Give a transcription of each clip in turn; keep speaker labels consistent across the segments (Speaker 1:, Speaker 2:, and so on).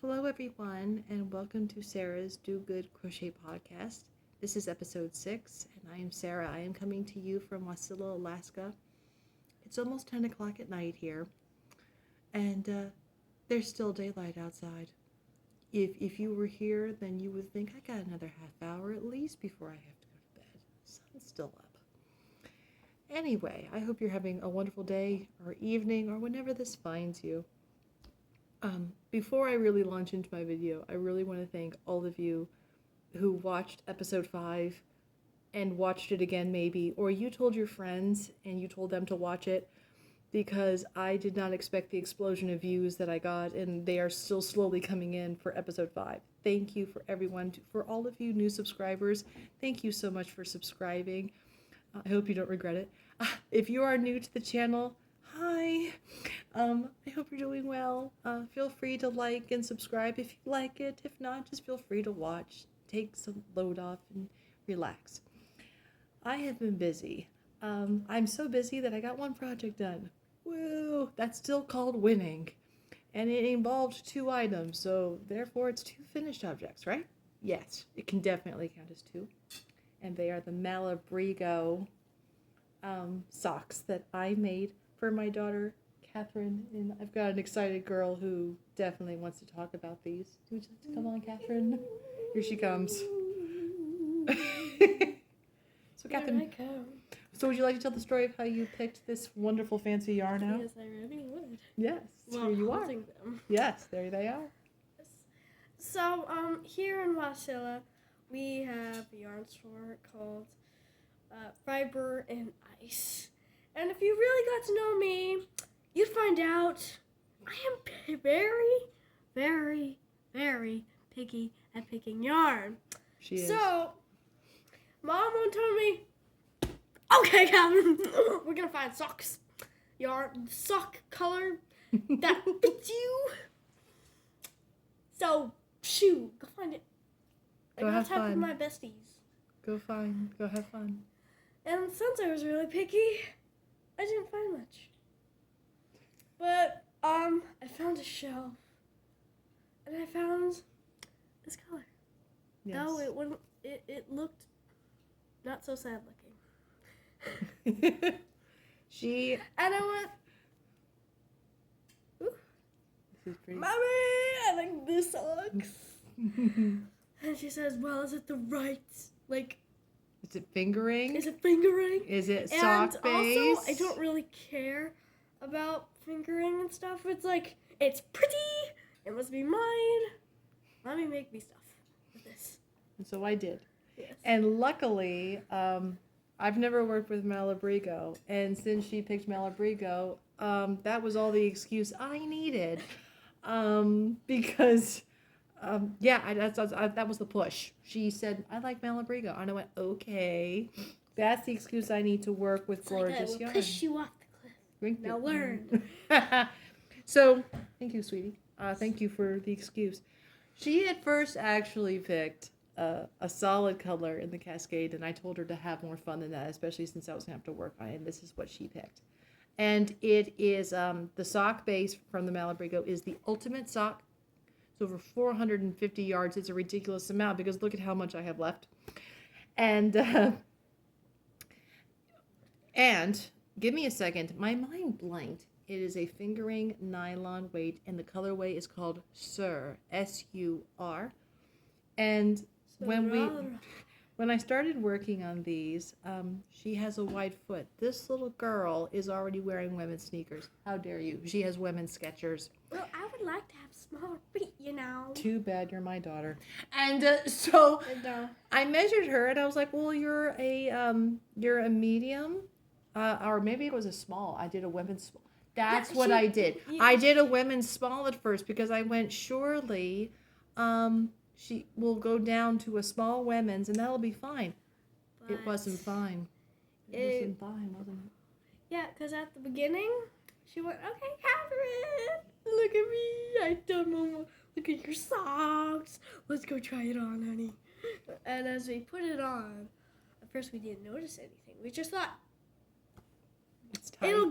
Speaker 1: Hello, everyone, and welcome to Sarah's Do Good Crochet Podcast. This is episode 6, and I am Sarah. I am coming to you from Wasilla, Alaska. It's almost 10 o'clock at night here, and there's still daylight outside. If you were here, then you would think, I got another half hour at least before I have to go to bed. The sun's still up. Anyway, I hope you're having a wonderful day or evening or whenever this finds you. Before I really launch into my video, I really want to thank all of you who watched episode 5 and watched it again maybe, or you told your friends and you told them to watch it, because I did not expect the explosion of views that I got, and they are still slowly coming in for episode 5. Thank you for everyone, for all of you new subscribers. Thank you so much for subscribing. I hope you don't regret it. If you are new to the channel, hi. I hope you're doing well. Feel free to like and subscribe if you like it. If not, just feel free to watch. Take some load off and relax. I have been busy. I'm so busy that I got one project done. Woo! That's still called winning. And it involved 2 items, so therefore it's 2 finished objects, right? Yes, it can definitely count as 2. And they are the Malabrigo socks that I made for my daughter, Catherine. And I've got an excited girl who definitely wants to talk about these. Come on, Catherine. Here she comes. So, Catherine, so would you like to tell the story of how you picked this wonderful fancy yarn out?
Speaker 2: Yes, I really would.
Speaker 1: Yes,
Speaker 2: well,
Speaker 1: here you are.
Speaker 2: Them.
Speaker 1: Yes, there they are.
Speaker 2: Yes. So, here in Wasilla, we have a yarn store called Fiber and Ice. And if you really got to know me, you'd find out I am very, very, very picky at picking yarn.
Speaker 1: She is.
Speaker 2: So, Mom won't tell me, okay, Calvin, we're going to find socks. Yarn, sock color that fits you. So, shoo, go find it.
Speaker 1: Go
Speaker 2: I
Speaker 1: have
Speaker 2: got time
Speaker 1: fun.
Speaker 2: with my besties.
Speaker 1: Go have fun.
Speaker 2: And since I was really picky, I didn't find much. But, I found a shelf. And I found this color.
Speaker 1: Yes.
Speaker 2: No, it looked not so sad looking.
Speaker 1: She.
Speaker 2: And I went, ooh,
Speaker 1: This is pretty.
Speaker 2: Mommy, I like this socks. And she says, well, is it the right, like,
Speaker 1: Is it fingering?
Speaker 2: is it fingering?
Speaker 1: Is it
Speaker 2: And
Speaker 1: sock base?
Speaker 2: also, I don't really care about fingering and stuff. It's like, it's pretty. It must be mine. Let me make me stuff with this.
Speaker 1: And so I did.
Speaker 2: Yes.
Speaker 1: And luckily, I've never worked with Malabrigo, and since she picked Malabrigo, that was all the excuse I needed, because, that was the push. She said, I like Malabrigo, and I went, okay, that's the excuse I need to work with gorgeous yarn.
Speaker 2: Push you off the cliff.
Speaker 1: Thank you.
Speaker 2: Now learn.
Speaker 1: So, thank you, sweetie. Thank you for the excuse. She at first actually picked a solid color in the Cascade, and I told her to have more fun than that, especially since I was going to have to work on it, and this is what she picked. And it is, the sock base from the Malabrigo is the ultimate sock. It's over 450 yards. It's a ridiculous amount because look at how much I have left. And give me a second. My mind blanked. It is a fingering nylon weight, and the colorway is called Sur, S-U-R. And when I started working on these, she has a wide foot. This little girl is already wearing women's sneakers. How dare you? She has women's Skechers.
Speaker 2: Well, I would like to have smaller feet, you know.
Speaker 1: Too bad you're my daughter. And so
Speaker 2: And,
Speaker 1: I measured her, and I was like, well, you're a medium, or maybe it was a small. I did a women's small. That's
Speaker 2: Yeah,
Speaker 1: what I did.
Speaker 2: Yeah.
Speaker 1: I did a women's small at first because I went, surely she will go down to a small women's and that'll be fine. It wasn't fine. It wasn't fine, wasn't it?
Speaker 2: Yeah, because at the beginning, she went, okay, Catherine, look at me. I don't know. Look at your socks. Let's go try it on, honey. And as we put it on, at first we didn't notice anything. We just thought,
Speaker 1: It's tight.
Speaker 2: it'll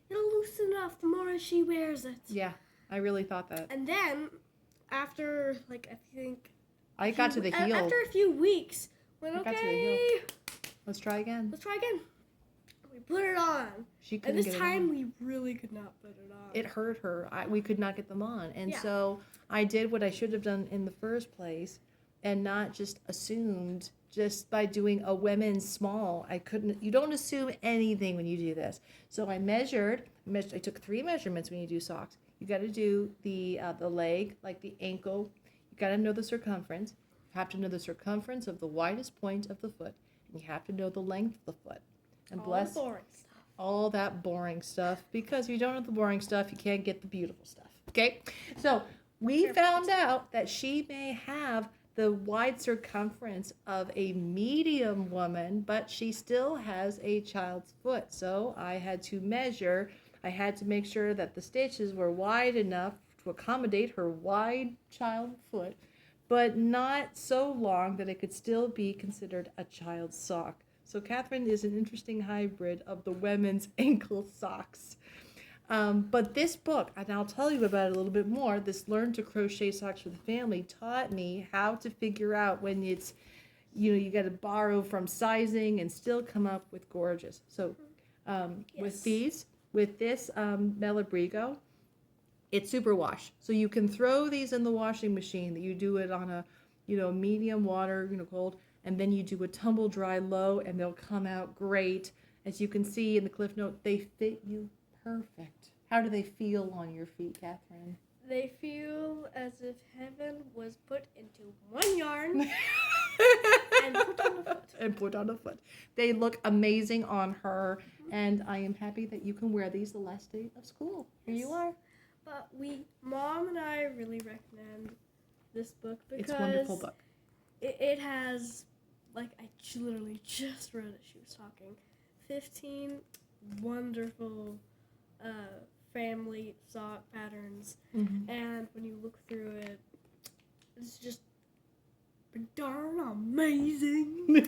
Speaker 2: loosen up the more she wears it.
Speaker 1: Yeah. I really thought that.
Speaker 2: And then, after, like, I think...
Speaker 1: I got to the heel.
Speaker 2: After a few weeks, went,
Speaker 1: I got to the
Speaker 2: okay,
Speaker 1: heel. Let's try again.
Speaker 2: let's try again. We put it on.
Speaker 1: She
Speaker 2: And
Speaker 1: couldn't
Speaker 2: this
Speaker 1: get it
Speaker 2: time,
Speaker 1: on.
Speaker 2: we really could not put it on.
Speaker 1: It hurt her. We could not get them on. And
Speaker 2: Yeah.
Speaker 1: so I did what I should have done in the first place and not just assumed just by doing a women's small. You don't assume anything when you do this. So I measured, I took 3 measurements when you do socks. You got to do the leg, like the ankle. You got to know the circumference. You have to know the circumference of the widest point of the foot. And you have to know the length of the foot. And bless
Speaker 2: boring stuff.
Speaker 1: all that boring stuff, because if you don't know the boring stuff, you can't get the beautiful stuff. Okay? So we found out that she may have the wide circumference of a medium woman, but she still has a child's foot. So I had to measure. I had to make sure that the stitches were wide enough to accommodate her wide child foot, but not so long that it could still be considered a child's sock. So Catherine is an interesting hybrid of the women's ankle socks. But this book, and I'll tell you about it a little bit more, this Learn to Crochet Socks for the Family taught me how to figure out when it's, you got to borrow from sizing and still come up with gorgeous. So with this Malabrigo, it's superwash. So you can throw these in the washing machine. You do it on a, medium water, cold, and then you do a tumble dry low, and they'll come out great. As you can see in the cliff note, they fit you perfect. How do they feel on your feet, Catherine?
Speaker 2: They feel as if heaven was put into one yarn and put on a foot.
Speaker 1: And put on a foot. They look amazing on her, and I am happy that you can wear these the last day of school. Here you are.
Speaker 2: But Mom and I really recommend this book because
Speaker 1: it's a wonderful book.
Speaker 2: It has, like, I literally just read it. She was talking 15 wonderful family sock patterns, and when you look through it, it's just darn amazing.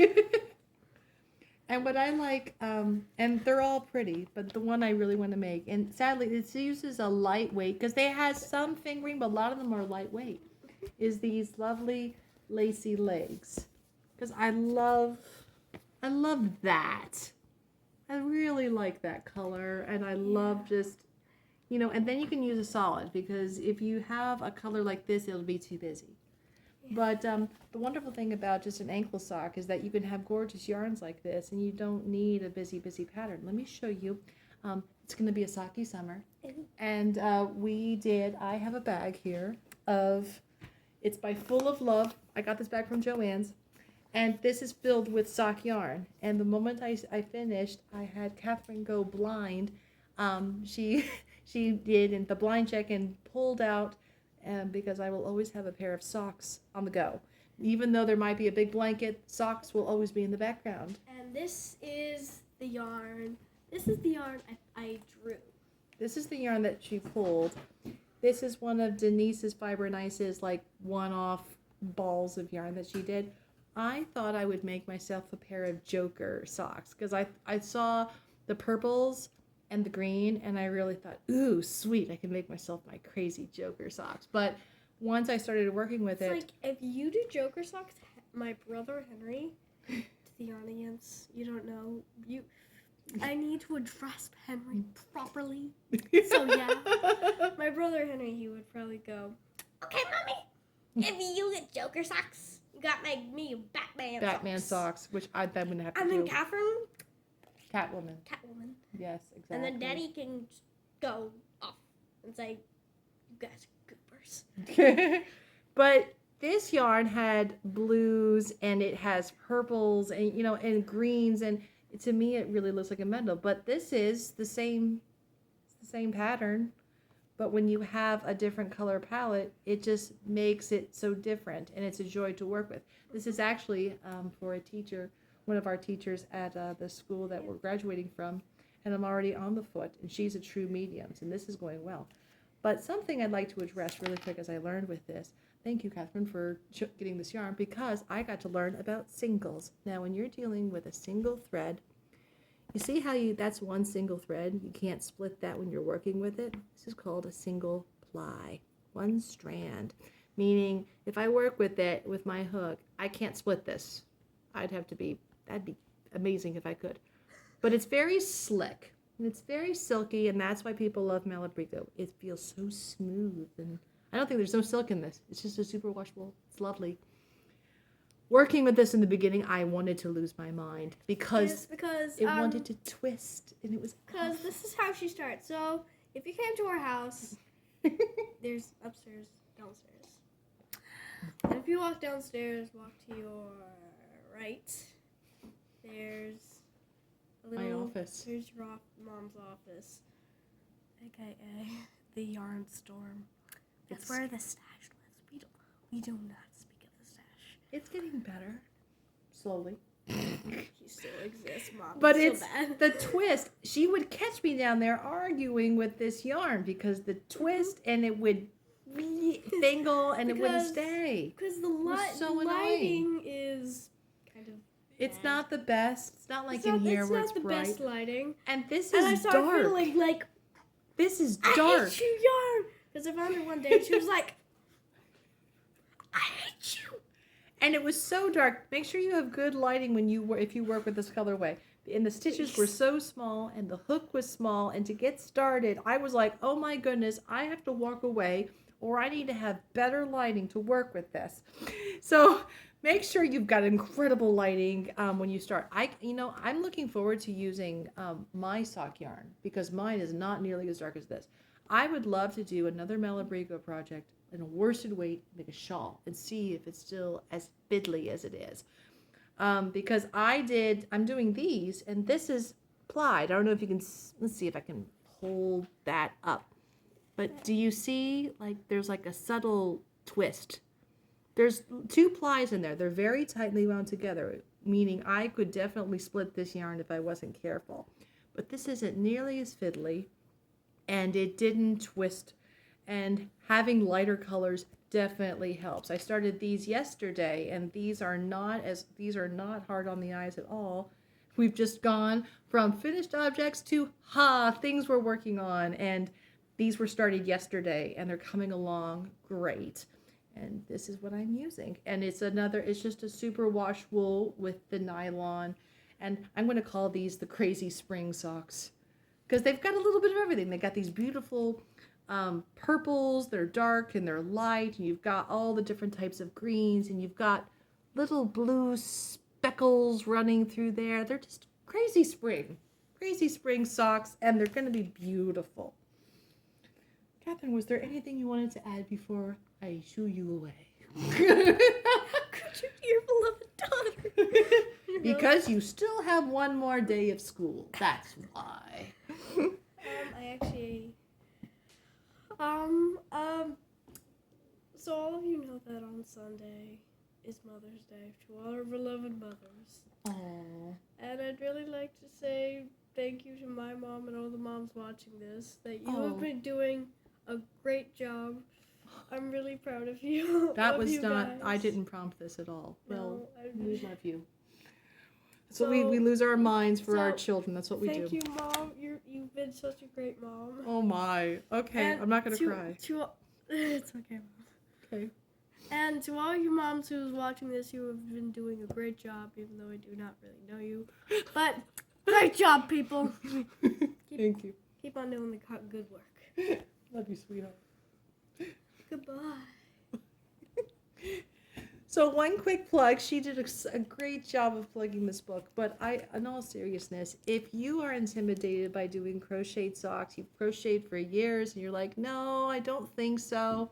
Speaker 1: And what I like, and they're all pretty, but the one I really want to make, and sadly it uses a lightweight, because they have some fingering, but a lot of them are lightweight, is these lovely lacy legs. Because I love that. I really like that color, and I love just, and then you can use a solid, because if you have a color like this, it'll be too busy. But the wonderful thing about just an ankle sock is that you can have gorgeous yarns like this, and you don't need a busy pattern. Let me show you. It's going to be a socky summer, and I have a bag here it's by Full of Love. I got this bag from Joann's, and this is filled with sock yarn. And the moment I finished, I had Catherine go blind. She did in the blind check and pulled out. Because I will always have a pair of socks on the go. Even though there might be a big blanket, socks will always be in the background.
Speaker 2: And this is the yarn. This is the yarn I drew.
Speaker 1: This is the yarn that she pulled. This is one of Denise's Fiber and Ice's, like, one-off balls of yarn that she did. I thought I would make myself a pair of Joker socks, because I saw the purples and the green, and I really thought, ooh, sweet, I can make myself my crazy Joker socks. But once I started working with
Speaker 2: it's
Speaker 1: it...
Speaker 2: like, if you do Joker socks, my brother Henry, to the audience, you don't know, I need to address Henry properly. So yeah, my brother Henry, he would probably go, okay, Mommy, if you get Joker socks, you got me Batman socks.
Speaker 1: Which I then wouldn't have to
Speaker 2: and
Speaker 1: do.
Speaker 2: then Catherine,
Speaker 1: Catwoman. Yes, exactly.
Speaker 2: And then Daddy can go off and say, you guys are goopers.
Speaker 1: But this yarn had blues, and it has purples, and and greens, and to me it really looks like a medal. But this is the same pattern, but when you have a different color palette, it just makes it so different, and it's a joy to work with. This is actually for a teacher, one of our teachers at the school that we're graduating from, and I'm already on the foot, and she's a true medium, and this is going well. But something I'd like to address really quick as I learned with this, thank you, Catherine, for getting this yarn, because I got to learn about singles. Now, when you're dealing with a single thread, you see how that's one single thread? You can't split that when you're working with it. This is called a single ply, one strand. Meaning, if I work with it, with my hook, I can't split this. That'd be amazing if I could. But it's very slick, and it's very silky, and that's why people love Malabrigo. It feels so smooth, and I don't think there's no silk in this. It's just a super washable. It's lovely. Working with this in the beginning, I wanted to lose my mind because it wanted to twist, and it was
Speaker 2: because this is how she starts. So if you came to our house, there's upstairs, downstairs, and if you walk downstairs, walk to your right, there's a little,
Speaker 1: my office.
Speaker 2: Here's your mom's office, aka the yarn storm. That's where the stash lives. We do not speak of the stash.
Speaker 1: It's getting better, slowly.
Speaker 2: He still exists, Mom.
Speaker 1: But
Speaker 2: it's
Speaker 1: it's
Speaker 2: so bad.
Speaker 1: the twist. She would catch me down there arguing with this yarn because the twist, and it would dangle and it wouldn't stay.
Speaker 2: Because the lighting is kind of.
Speaker 1: It's
Speaker 2: bad.
Speaker 1: not the best. It's not like in here where it's bright.
Speaker 2: It's not the best lighting.
Speaker 1: And this
Speaker 2: And I
Speaker 1: is
Speaker 2: started
Speaker 1: dark.
Speaker 2: feeling like,
Speaker 1: This is
Speaker 2: I
Speaker 1: dark.
Speaker 2: hate you, yarn. Because I found her one day and she was like, I hate you.
Speaker 1: And it was so dark. Make sure you have good lighting when if you work with this colorway. And the stitches were so small and the hook was small. And to get started, I was like, oh my goodness, I have to walk away or I need to have better lighting to work with this. So make sure you've got incredible lighting when you start. I'm looking forward to using my sock yarn because mine is not nearly as dark as this. I would love to do another Malabrigo project in a worsted weight, make a shawl, and see if it's still as fiddly as it is. Because I'm doing these, and this is plied. I don't know if you can, let's see if I can hold that up. But do you see, like, there's like a subtle twist. There's 2 plies in there. They're very tightly wound together, meaning I could definitely split this yarn if I wasn't careful. But this isn't nearly as fiddly, and it didn't twist. And having lighter colors definitely helps. I started these yesterday, and these are not hard on the eyes at all. We've just gone from finished objects to things we're working on, and these were started yesterday, and they're coming along great. And this is what I'm using, and it's just a super wash wool with the nylon, and I'm going to call these the crazy spring socks because they've got a little bit of everything. They got these beautiful purples, they're dark and they're light, and you've got all the different types of greens, and you've got little blue speckles running through there. They're just crazy spring socks, and they're going to be beautiful. Catherine, was there anything you wanted to add before I shoo you away?
Speaker 2: Your beloved daughter.
Speaker 1: Because you still have one more day of school. That's why.
Speaker 2: I actually. So all of you know that on Sunday is Mother's Day to all our beloved mothers.
Speaker 1: Aww.
Speaker 2: And I'd really like to say thank you to my mom and all the moms watching this, that you have been doing a great job. I'm really proud of you.
Speaker 1: That was not,
Speaker 2: guys.
Speaker 1: I didn't prompt this at all.
Speaker 2: No,
Speaker 1: we love you. So we lose our minds for our children. That's what we do.
Speaker 2: Thank you, Mom. You've been such a great mom.
Speaker 1: Oh my. Okay,
Speaker 2: And
Speaker 1: I'm not going to cry.
Speaker 2: It's okay, Mom.
Speaker 1: Okay.
Speaker 2: And to all you moms who's watching this, you have been doing a great job, even though I do not really know you. But great job, people.
Speaker 1: Thank you.
Speaker 2: Keep on doing the good work.
Speaker 1: Love you, sweetheart.
Speaker 2: Goodbye.
Speaker 1: So one quick plug. She did a great job of plugging this book. But in all seriousness, if you are intimidated by doing crocheted socks, you've crocheted for years, and you're like, no, I don't think so.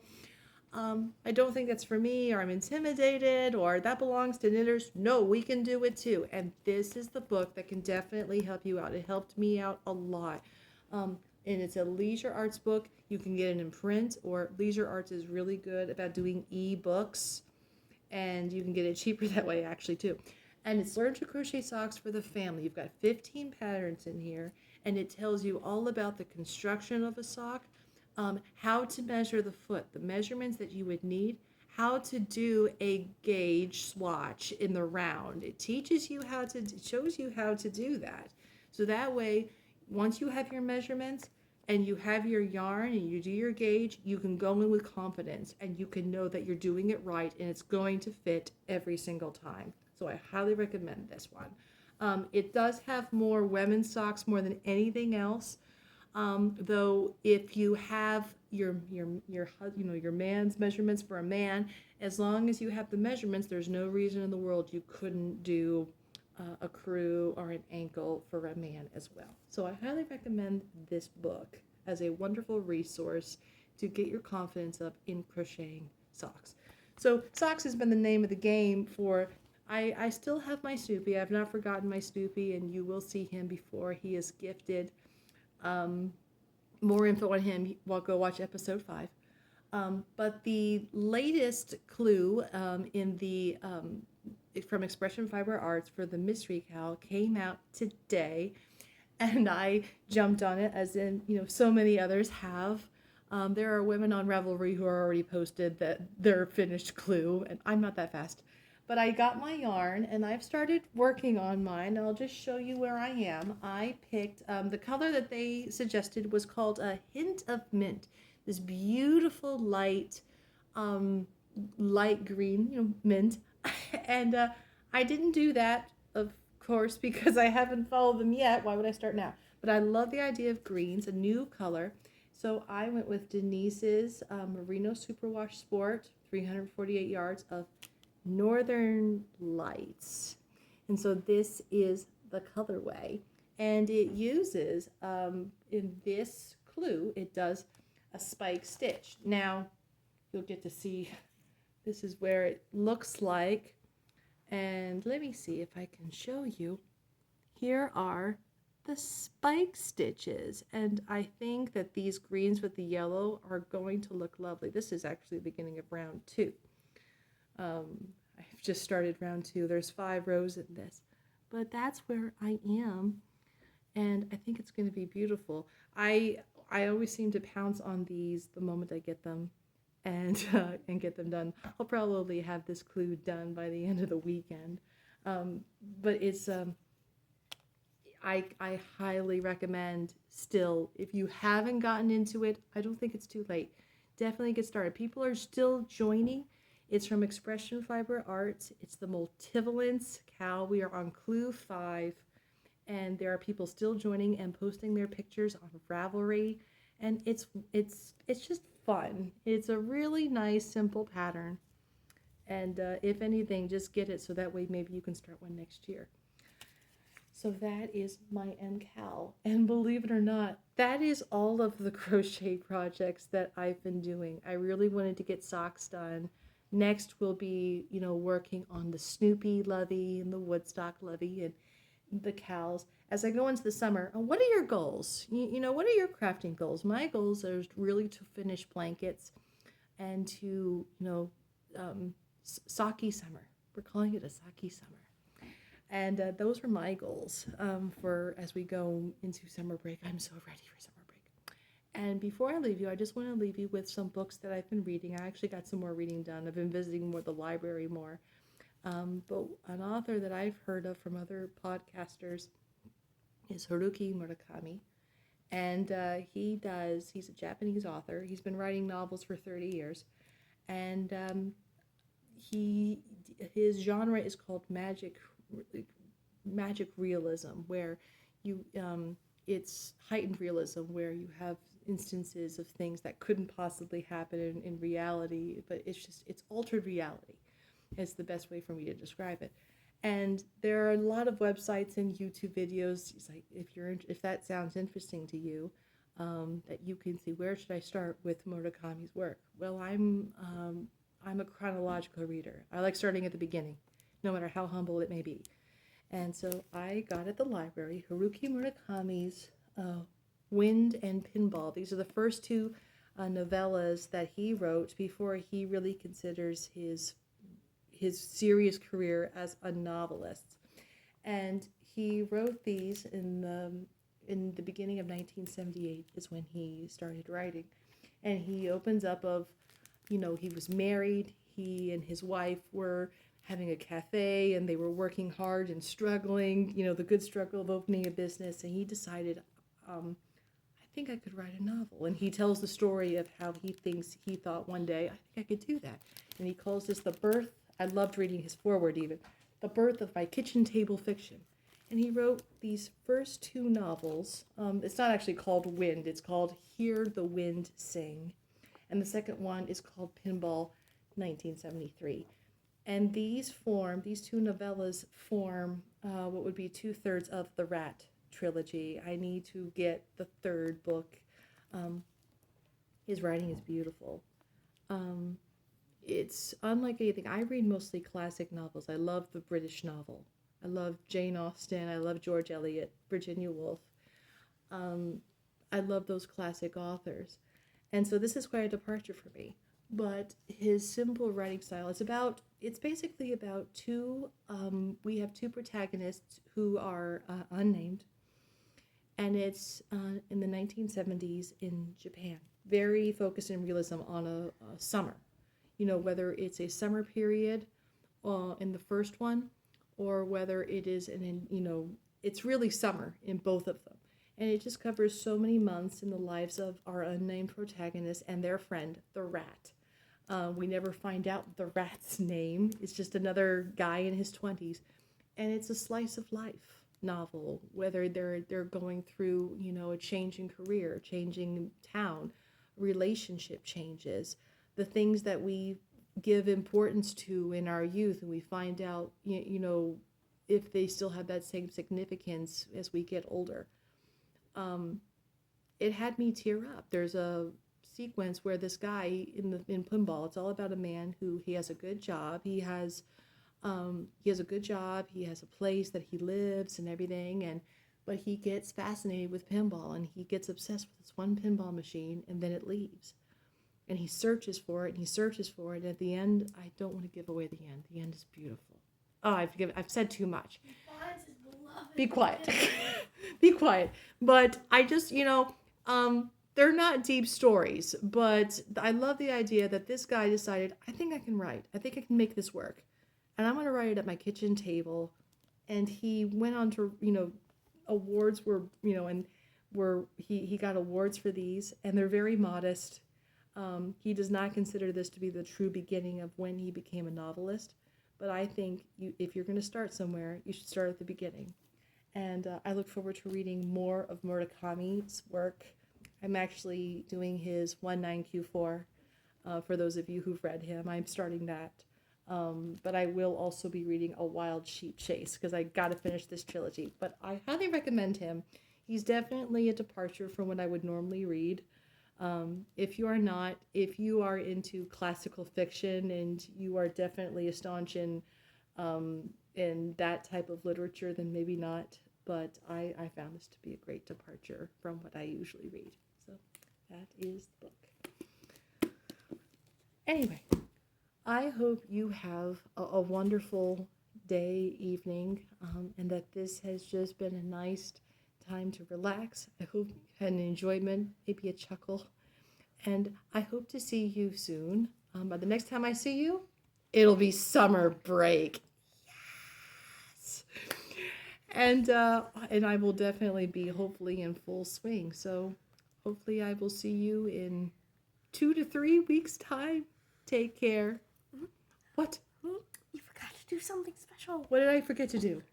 Speaker 1: I don't think that's for me, or I'm intimidated, or that belongs to knitters. No, we can do it too. And this is the book that can definitely help you out. It helped me out a lot. And it's a leisure arts book. You can get it in print, or Leisure Arts is really good about doing e-books, and you can get it cheaper that way actually too. And it's Learn to Crochet Socks for the Family. You've got 15 patterns in here, and it tells you all about the construction of a sock, how to measure the foot, the measurements that you would need, how to do a gauge swatch in the round. It teaches you it shows you how to do that. So that way, once you have your measurements, and you have your yarn and you do your gauge, you can go in with confidence and you can know that you're doing it right and it's going to fit every single time. So I highly recommend this one. It does have more women's socks more than anything else. Though if you have your man's measurements for a man, as long as you have the measurements, there's no reason in the world you couldn't do a crew or an ankle for a man as well. So I highly recommend this book as a wonderful resource to get your confidence up in crocheting socks. So socks has been the name of the game for. I still have my Snoopy. I've not forgotten my Snoopy, and you will see him before he is gifted. More info on him, well, go watch episode 5. But the latest clue in the from Expression Fiber Arts for the Mystery Cow came out today, and I jumped on it, as in so many others have. There are women on Ravelry who are already posted that their finished clue, and I'm not that fast. But I got my yarn and I've started working on mine. I'll just show you where I am. I picked the color that they suggested was called a Hint of Mint. This beautiful light green, mint. And I didn't do that, of course, because I haven't followed them yet. Why would I start now? But I love the idea of greens, a new color. So I went with Denise's Merino Superwash Sport, 348 yards of Northern Lights. And so this is the colorway. And it uses, in this clue, it does a spike stitch. Now, you'll get to see, this is where it looks like. And let me see if I can show you. Here are the spike stitches. And I think that these greens with the yellow are going to look lovely. This is actually the beginning of round 2. I've just started round 2. There's 5 rows in this. But that's where I am. And I think it's going to be beautiful. I always seem to pounce on these the moment I get them and get them done. I'll probably have this clue done by the end of the weekend. But it's I highly recommend still, if you haven't gotten into it, I don't think it's too late. Definitely get started. People are still joining. It's from Expression Fiber Arts. It's the Multivalence Cow. We are on clue 5, and there are people still joining and posting their pictures on Ravelry, and it's just fun. It's a really nice, simple pattern, and if anything, just get it so that way maybe you can start one next year. So that is my MCal, and believe it or not, that is all of the crochet projects that I've been doing. I really wanted to get socks done. Next we'll be, working on the Snoopy Lovey and the Woodstock Lovey and the cows. As I go into the summer, what are your goals? What are your crafting goals? My goals are really to finish blankets and to, sake summer. We're calling it a sake summer. And those are my goals for as we go into summer break. I'm so ready for summer break. And before I leave you, I just want to leave you with some books that I've been reading. I actually got some more reading done. I've been visiting the library more. But an author that I've heard of from other podcasters is Haruki Murakami. And he's a Japanese author. He's been writing novels for 30 years. And his genre is called magic realism, where it's heightened realism, where you have instances of things that couldn't possibly happen in reality, but it's altered reality. Is the best way for me to describe it. And there are a lot of websites and YouTube videos. It's like if that sounds interesting to you, that you can see, where should I start with Murakami's work? Well, I'm a chronological reader. I like starting at the beginning, no matter how humble it may be. And so I got at the library Haruki Murakami's Wind and Pinball. These are the first 2 novellas that he wrote before he really considers his serious career as a novelist. And he wrote these in the beginning of 1978 is when he started writing. And he opens up of, he was married. He and his wife were having a cafe, and they were working hard and struggling, the good struggle of opening a business. And he decided, I think I could write a novel. And he tells the story of how he thought one day, I think I could do that. And he calls this the birth, I loved reading his foreword even, the birth of my kitchen table fiction. And he wrote these first 2 novels. It's not actually called Wind, it's called Hear the Wind Sing. And the second one is called Pinball 1973. And these 2 novellas form what would be 2/3 of the Rat trilogy. I need to get the 3rd book. His writing is beautiful. It's unlike anything. I read mostly classic novels. I love the British novel. I love Jane Austen. I love George Eliot, Virginia Woolf. I love those classic authors. And so this is quite a departure for me. But his simple writing style it's basically about we have 2 protagonists who are unnamed. And it's in the 1970s in Japan. Very focused in realism on a summer. Whether it's a summer period in the first one, or whether it is it's really summer in both of them. And it just covers so many months in the lives of our unnamed protagonists and their friend, the rat. We never find out the rat's name. It's just another guy in his 20s. And it's a slice of life novel, whether they're going through, a changing career, changing town, relationship changes, the things that we give importance to in our youth, and we find out, if they still have that same significance as we get older. It had me tear up. There's a sequence where this guy in Pinball, it's all about a man who he has a good job. He has a good job. He has a place that he lives and everything, but he gets fascinated with pinball, and he gets obsessed with this one pinball machine, and then it leaves. And he searches for it, and he searches for it. And at the end, I don't want to give away the end. The end is beautiful. Oh, I've said too much. Be quiet. Be quiet. But I just, they're not deep stories, but I love the idea that this guy decided, I think I can write. I think I can make this work. And I'm going to write it at my kitchen table. And he went on to, awards were, he got awards for these, and they're very modest. He does not consider this to be the true beginning of when he became a novelist. But I think if you're going to start somewhere, you should start at the beginning. And I look forward to reading more of Murakami's work. I'm actually doing his 19Q4 for those of you who've read him. I'm starting that. But I will also be reading A Wild Sheep Chase because I got to finish this trilogy. But I highly recommend him. He's definitely a departure from what I would normally read. If you are into classical fiction and you are definitely a staunch in that type of literature, then maybe not. But I found this to be a great departure from what I usually read. So that is the book. Anyway, I hope you have a wonderful day, evening, and that this has just been a nice time to relax. I hope you had an enjoyment, maybe a chuckle, and I hope to see you soon. By the next time I see you, it'll be summer break. Yes! And I will definitely be hopefully in full swing. So hopefully I will see you in 2 to 3 weeks' time. Take care. Mm-hmm. What?
Speaker 2: You forgot to do something special.
Speaker 1: What did I forget to do?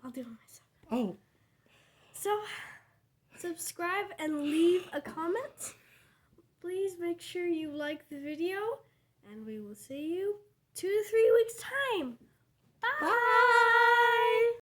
Speaker 2: I'll do it myself.
Speaker 1: Oh.
Speaker 2: So, subscribe and leave a comment. Please make sure you like the video, and we will see you 2 to 3 weeks' time.